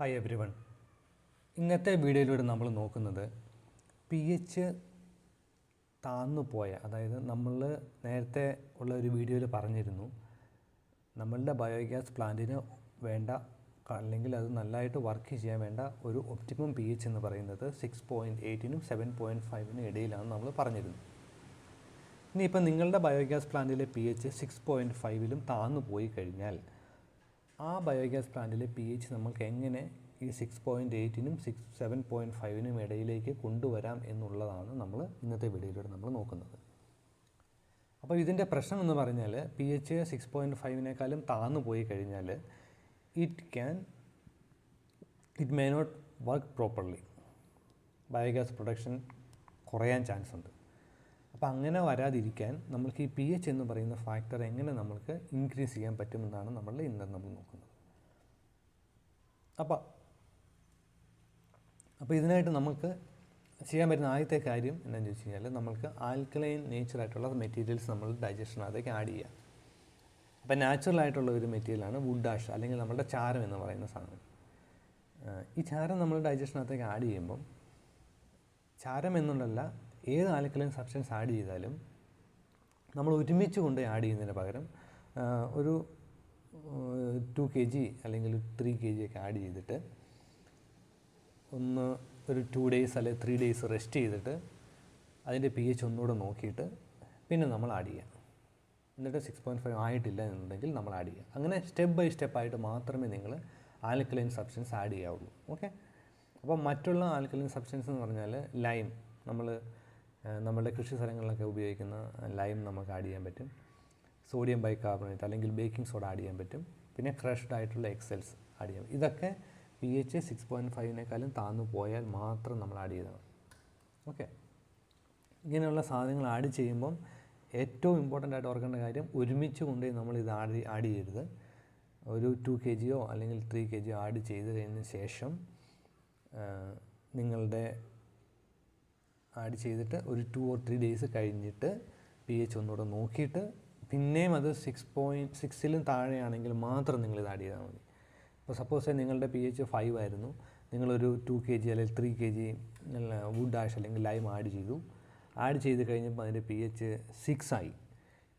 Hi everyone. ഇന്നത്തെ വീഡിയോയിലൂടെ നമ്മൾ നോക്കുന്നത് പി എച്ച് താന്നു പോയ, അതായത് നമ്മൾ നേരത്തെ ഉള്ള ഒരു വീഡിയോയിൽ പറഞ്ഞിരുന്നു നമ്മളുടെ ബയോഗ്യാസ് പ്ലാന്റിന് വേണ്ട അല്ലെങ്കിൽ അത് നല്ലതായിട്ട് വർക്ക് ചെയ്യാൻ വേണ്ട ഒരു ഒപ്റ്റിമം പി എച്ച് എന്ന് പറയുന്നത് 6.8-നും 7.5-നും ഇടയിലാണ് നമ്മൾ പറഞ്ഞിരുന്നത്. ഇനിയിപ്പോൾ നിങ്ങളുടെ ബയോഗ്യാസ് പ്ലാന്റിലെ പി എച്ച് 6.5-ലും താന്നു പോയി കഴിഞ്ഞാൽ ആ ബയോഗ്യാസ് പ്ലാന്റിലെ പി എച്ച് നമുക്ക് എങ്ങനെ ഈ 6.8-നും 7.5-നും ഇടയിലേക്ക് കൊണ്ടുവരാം എന്നുള്ളതാണ് നമ്മൾ ഇന്നത്തെ വീഡിയോയിലൂടെ നമ്മൾ നോക്കുന്നത്. അപ്പോൾ ഇതിൻ്റെ പ്രശ്നം എന്ന് പറഞ്ഞാൽ പി എച്ച് 6.5-നേക്കാളും താന്നു പോയി കഴിഞ്ഞാൽ it may not work properly, biogas production കുറയാൻ ചാൻസ് ഉണ്ട്. അപ്പോൾ അങ്ങനെ വരാതിരിക്കാൻ നമ്മൾക്ക് ഈ പി എച്ച് എന്ന് പറയുന്ന ഫാക്ടർ എങ്ങനെ നമ്മൾക്ക് ഇൻക്രീസ് ചെയ്യാൻ പറ്റുമെന്നാണ് നമ്മൾ നോക്കുന്നത്. അപ്പോൾ ഇതിനായിട്ട് നമുക്ക് ചെയ്യാൻ പറ്റുന്ന ആദ്യത്തെ കാര്യം എന്താണെന്ന് ചോദിച്ചു കഴിഞ്ഞാൽ നമ്മൾക്ക് ആൽക്കലൈൻ നേച്ചറായിട്ടുള്ള മെറ്റീരിയൽസ് നമ്മൾ ഡൈജഷനകത്തേക്ക് ആഡ് ചെയ്യുക. അപ്പോൾ നാച്ചുറലായിട്ടുള്ള ഒരു മെറ്റീരിയലാണ് വുഡ് ആഷ് അല്ലെങ്കിൽ നമ്മുടെ ചാരം എന്ന് പറയുന്ന സാധനം. ഈ ചാരം നമ്മൾ ഡൈജഷനകത്തേക്ക് ആഡ് ചെയ്യുമ്പം ചാരം എന്നുള്ളതല്ല, ഏത് ആൽക്കലൈൻ സബ്സ്റ്റൻസ് ആഡ് ചെയ്താലും നമ്മൾ ഒരുമിച്ച് കൊണ്ട് ആഡ് ചെയ്യുന്നതിന് പകരം ഒരു 2 kg അല്ലെങ്കിൽ 3 kg ഒക്കെ ആഡ് ചെയ്തിട്ട് ഒരു 2 days അല്ലെങ്കിൽ 3 days റെസ്റ്റ് ചെയ്തിട്ട് അതിൻ്റെ പി എച്ച് ഒന്നുകൂടെ നോക്കിയിട്ട് പിന്നെ നമ്മൾ ആഡ് ചെയ്യുക. എന്നിട്ട് 6.5 ആയിട്ടില്ല എന്നുണ്ടെങ്കിൽ നമ്മൾ ആഡ് ചെയ്യുക. അങ്ങനെ സ്റ്റെപ്പ് ബൈ സ്റ്റെപ്പായിട്ട് മാത്രമേ നിങ്ങൾ ആൽക്കലൈൻ സബ്സ്റ്റൻസ് ആഡ് ചെയ്യാവുള്ളൂ. ഓക്കെ. അപ്പോൾ മറ്റുള്ള ആൽക്കലൈൻ സബ്സ്റ്റൻസ് എന്ന് പറഞ്ഞാൽ ലൈം, നമ്മളുടെ കൃഷി സ്ഥലങ്ങളിലൊക്കെ ഉപയോഗിക്കുന്ന ലൈം നമുക്ക് ആഡ് ചെയ്യാൻ പറ്റും. സോഡിയം ബൈകാർബണേറ്റ് അല്ലെങ്കിൽ ബേക്കിംഗ് സോഡ ആഡ് ചെയ്യാൻ പറ്റും. പിന്നെ ക്രഷ്ഡ് ആയിട്ടുള്ള എക്സൽസ് ആഡ് ചെയ്യാം. ഇതൊക്കെ പി എച്ച് 6.5-നേക്കാളും താന്നു പോയാൽ മാത്രം നമ്മൾ ആഡ് ചെയ്താൽ മതി. ഓക്കെ. ഇങ്ങനെയുള്ള സാധനങ്ങൾ ആഡ് ചെയ്യുമ്പം ഏറ്റവും ഇമ്പോർട്ടൻ്റ് ആയിട്ട് ഓർക്കേണ്ട കാര്യം, ഒരുമിച്ച് കൊണ്ടുപോയി നമ്മളിത് ആഡ് ചെയ്യരുത്. ഒരു 2 kg അല്ലെങ്കിൽ 3 kg ആഡ് ചെയ്ത് കഴിഞ്ഞതിന് ശേഷം നിങ്ങളുടെ ആഡ് ചെയ്തിട്ട് ഒരു 2 or 3 days കഴിഞ്ഞിട്ട് പി എച്ച് ഒന്നുകൂടെ നോക്കിയിട്ട് പിന്നെയും അത് 6.6-ലും താഴെയാണെങ്കിൽ മാത്രം നിങ്ങളിത് ആഡ് ചെയ്താൽ മതി. ഇപ്പോൾ സപ്പോസ് നിങ്ങളുടെ പി എച്ച് 5 ആയിരുന്നു, നിങ്ങളൊരു 2 kg അല്ലെങ്കിൽ 3 kg വുഡ് ആഷ് അല്ലെങ്കിൽ ലൈം ആഡ് ചെയ്ത് കഴിഞ്ഞപ്പോൾ അതിൻ്റെ പി എച്ച് 6 ആയി.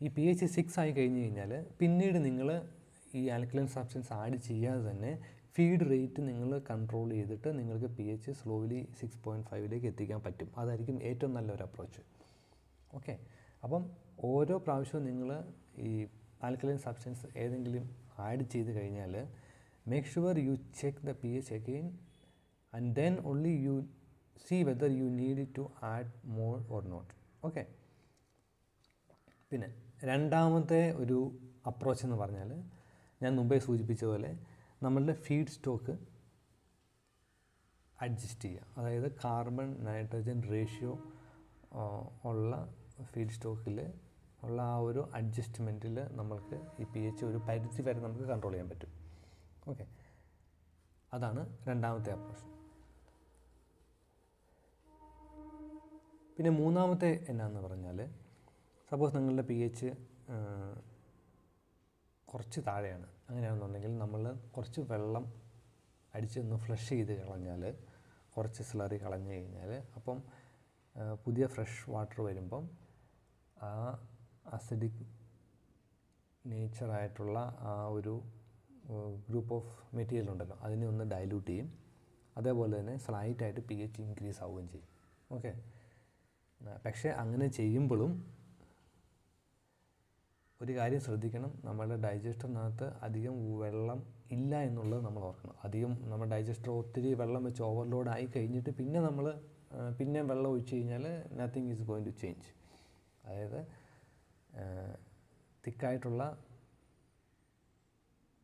ഈ പി എച്ച് 6 ആയി കഴിഞ്ഞ് കഴിഞ്ഞാൽ പിന്നീട് നിങ്ങൾ ഈ ആൽക്കലൈൻ സബ്സ്റ്റൻസ് ആഡ് ചെയ്യാതെ തന്നെ ഫീഡ് റേറ്റ് നിങ്ങൾ കൺട്രോൾ ചെയ്തിട്ട് നിങ്ങൾക്ക് പി എച്ച് സ്ലോലി 6.5-ലേക്ക് എത്തിക്കാൻ പറ്റും. അതായിരിക്കും ഏറ്റവും നല്ലൊരു അപ്രോച്ച്. ഓക്കെ. അപ്പം ഓരോ പ്രാവശ്യവും നിങ്ങൾ ഈ ആൽക്കലൈൻ സബ്സ്റ്റൻസ് ഏതെങ്കിലും ആഡ് ചെയ്ത് കഴിഞ്ഞാൽ make sure you check the P H again and then only you see whether you need to add more or not. Okay. പിന്നെ രണ്ടാമത്തെ ഒരു അപ്രോച്ച് എന്ന് പറഞ്ഞാൽ ഞാൻ മുമ്പേ സൂചിപ്പിച്ച പോലെ നമ്മളുടെ ഫീഡ് സ്റ്റോക്ക് അഡ്ജസ്റ്റ് ചെയ്യുക. അതായത് കാർബൺ നൈട്രജൻ റേഷ്യോ ഉള്ള ഫീഡ് സ്റ്റോക്കിൽ ഉള്ള ആ ഒരു അഡ്ജസ്റ്റ്മെൻറ്റിൽ നമ്മൾക്ക് ഈ പി എച്ച് ഒരു പരിധി വരെ നമുക്ക് കൺട്രോൾ ചെയ്യാൻ പറ്റും. ഓക്കെ. അതാണ് രണ്ടാമത്തെ അപ്രോച്ച്. പിന്നെ മൂന്നാമത്തെ എന്നാന്ന് പറഞ്ഞാൽ, സപ്പോസ് നിങ്ങളുടെ പി എച്ച് കുറച്ച് താഴെയാണ്. അങ്ങനെയാണെന്നുണ്ടെങ്കിൽ നമ്മൾ കുറച്ച് വെള്ളം അടിച്ചൊന്ന് ഫ്ലഷ് ചെയ്ത് കളഞ്ഞാൽ, കുറച്ച് സ്ലറി കളഞ്ഞു കഴിഞ്ഞാൽ, അപ്പം പുതിയ ഫ്രഷ് വാട്ടർ വരുമ്പം ആ അസിഡിക് നേച്ചറായിട്ടുള്ള ആ ഒരു ഗ്രൂപ്പ് ഓഫ് മെറ്റീരിയൽ ഉണ്ടല്ലോ അതിനെ ഒന്ന് ഡൈല്യൂട്ട് ചെയ്യും. അതേപോലെ തന്നെ സ്ലൈറ്റായിട്ട് പി എച്ച് ഇൻക്രീസ് ആവുകയും ചെയ്യും. ഓക്കെ. പക്ഷേ അങ്ങനെ ചെയ്യുമ്പോഴും ഒരു കാര്യം ശ്രദ്ധിക്കണം, നമ്മുടെ ഡൈജസ്റ്ററിനകത്ത് അധികം വെള്ളം ഇല്ല എന്നുള്ളത് നമ്മൾ ഓർക്കണം. നമ്മുടെ ഡൈജസ്റ്റർ ഒത്തിരി വെള്ളം വെച്ച് ഓവർലോഡ് ആയി കഴിഞ്ഞിട്ട് പിന്നെ വെള്ളം ഒഴിച്ച് കഴിഞ്ഞാൽ nothing is going to change. അതായത് തിക്കായിട്ടുള്ള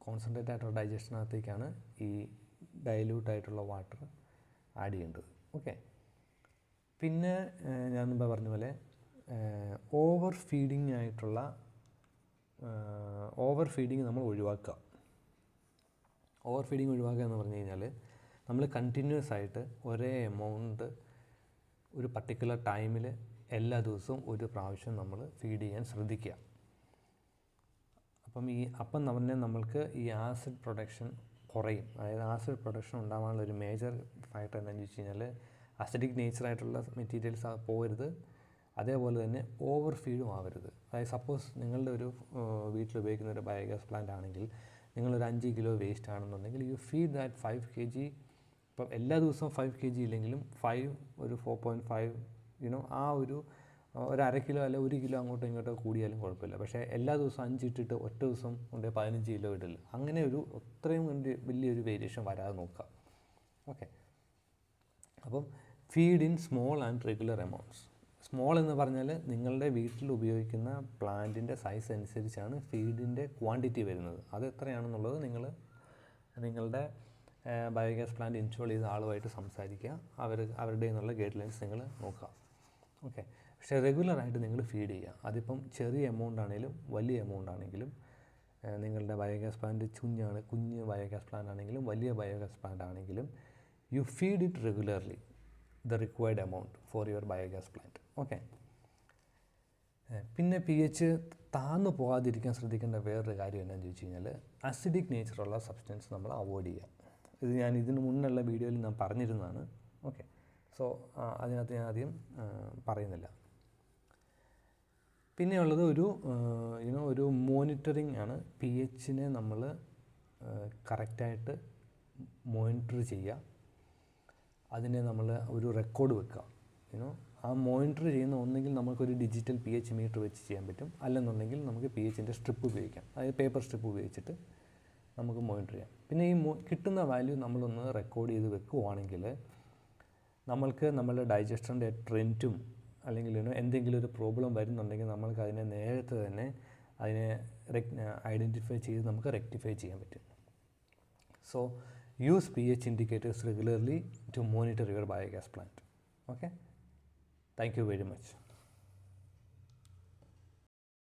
കോൺസെൻട്രേറ്റ് ആയിട്ടുള്ള ഡൈജഷനകത്തേക്കാണ് ഈ ഡൈല്യൂട്ടായിട്ടുള്ള വാട്ടർ ആഡ് ചെയ്യേണ്ടത്. ഓക്കെ. പിന്നെ ഞാൻ മുമ്പ് പറഞ്ഞ പോലെ ഓവർ ഫീഡിങ് നമ്മൾ ഒഴിവാക്കുക. ഓവർ ഫീഡിങ് ഒഴിവാക്കുക എന്ന് പറഞ്ഞു കഴിഞ്ഞാൽ നമ്മൾ കണ്ടിന്യൂസ് ആയിട്ട് ഒരേ എമൗണ്ട് ഒരു പർട്ടിക്കുലർ ടൈമിൽ എല്ലാ ദിവസവും ഒരു പ്രാവശ്യം നമ്മൾ ഫീഡ് ചെയ്യാൻ ശ്രദ്ധിക്കുക. അപ്പം തന്നെ നമ്മൾക്ക് ഈ ആസിഡ് പ്രൊഡക്ഷൻ കുറയും. അതായത് ആസിഡ് പ്രൊഡക്ഷൻ ഉണ്ടാകാനുള്ള ഒരു മേജർ ഫാക്ടർ എന്താണെന്ന് വെച്ച് കഴിഞ്ഞാൽ അസിഡിക് നേച്ചറായിട്ടുള്ള മെറ്റീരിയൽസ് പോകരുത്, അതേപോലെ തന്നെ ഓവർ ഫീഡും ആവരുത്. അതായത് സപ്പോസ് നിങ്ങളുടെ ഒരു വീട്ടിൽ ഉപയോഗിക്കുന്ന ഒരു ബയോഗ്യാസ് പ്ലാന്റ് ആണെങ്കിൽ നിങ്ങളൊരു 5 കിലോ വേസ്റ്റ് ആണെന്നുണ്ടെങ്കിൽ യു ഫീഡ് ദാറ്റ് 5 kg. ഇപ്പം എല്ലാ ദിവസവും 5 kg ഇല്ലെങ്കിലും 5 ഒരു 4.5 ആ ഒരു 1/2 കിലോ അല്ല 1 കിലോ അങ്ങോട്ടോ ഇങ്ങോട്ടോ കൂടിയാലും കുഴപ്പമില്ല. പക്ഷേ എല്ലാ ദിവസവും 5 ഇട്ടിട്ട് ഒറ്റ ദിവസം കൊണ്ട് 15 കിലോ ഇടില്ല. അങ്ങനെ ഒരു അത്രയും വലിയൊരു വേരിയേഷൻ വരാതെ നോക്കുക. ഓക്കെ, അപ്പം feed in small and regular amounts. Small എന്ന് പറഞ്ഞാൽ നിങ്ങളുടെ വീട്ടിൽ ഉപയോഗിക്കുന്ന പ്ലാന്റിൻ്റെ സൈസ് അനുസരിച്ചാണ് ഫീഡിൻ്റെ ക്വാണ്ടിറ്റി വരുന്നത്. അത് എത്രയാണെന്നുള്ളത് നിങ്ങളുടെ ബയോഗ്യാസ് പ്ലാന്റ് ഇൻസ്റ്റാൾ ചെയ്ത ആളുമായിട്ട് സംസാരിക്കുക, അവരുടെ നിന്നുള്ള ഗൈഡ് ലൈൻസ് നിങ്ങൾ നോക്കുക. ഓക്കെ, പക്ഷേ റെഗുലറായിട്ട് നിങ്ങൾ ഫീഡ് ചെയ്യുക. അതിപ്പം ചെറിയ എമൗണ്ട് ആണെങ്കിലും വലിയ എമൗണ്ട് ആണെങ്കിലും, നിങ്ങളുടെ ബയോഗ്യാസ് പ്ലാന്റ് കുഞ്ഞ് ബയോഗ്യാസ് പ്ലാന്റ് ആണെങ്കിലും വലിയ ബയോഗ്യാസ് പ്ലാന്റ് ആണെങ്കിലും you feed it regularly the required amount for your biogas plant. Okay, പിന്നെ pH താഴ്ന്നു പോകാതിരിക്കാൻ ശ്രദ്ധിക്കേണ്ട വേറൊരു കാര്യം എന്താണെന്ന് ചോദിച്ചു കഴിഞ്ഞാൽ അസിഡിക് നേച്ചറുള്ള സബ്സ്റ്റൻസ് നമ്മൾ അവോയ്ഡ് ചെയ്യുക. ഇത് ഞാൻ ഇതിന് മുന്നുള്ള വീഡിയോയിൽ ഞാൻ പറഞ്ഞിരുന്നതാണ്. ഓക്കെ, സോ അതിനകത്ത് ഞാൻ ആദ്യം പറയുന്നില്ല. പിന്നെയുള്ളത് ഒരു മോണിറ്ററിങ് ആണ്. pHനെ നമ്മൾ കറക്റ്റായിട്ട് മോണിറ്റർ ചെയ്യുക. അതിനെ നമ്മൾ ഒരു റെക്കോർഡ് വെക്കുക. ആ മോണിറ്റർ ചെയ്യുന്ന ഒന്നെങ്കിൽ നമുക്കൊരു ഡിജിറ്റൽ pH മീറ്റർ വെച്ച് ചെയ്യാൻ പറ്റും, അല്ലെന്നുണ്ടെങ്കിൽ നമുക്ക് pHൻ്റെ സ്ട്രിപ്പ് ഉപയോഗിക്കാം. അതായത് പേപ്പർ സ്ട്രിപ്പ് ഉപയോഗിച്ചിട്ട് നമുക്ക് മോണിറ്റർ ചെയ്യാം. പിന്നെ ഈ കിട്ടുന്ന വാല്യൂ നമ്മളൊന്ന് റെക്കോർഡ് ചെയ്ത് വെക്കുകയാണെങ്കിൽ നമ്മൾക്ക് നമ്മുടെ ഡൈജസ്റ്ററിൻ്റെ ട്രെൻഡും അല്ലെങ്കിൽ എന്തെങ്കിലും ഒരു പ്രോബ്ലം വരുന്നുണ്ടെങ്കിൽ നമ്മൾക്ക് അതിനെ നേരത്തെ തന്നെ ഐഡൻറ്റിഫൈ ചെയ്ത് നമുക്ക് റെക്ടിഫൈ ചെയ്യാൻ പറ്റും. So use pH indicators regularly to monitor your biogas plant. Okay, thank you very much.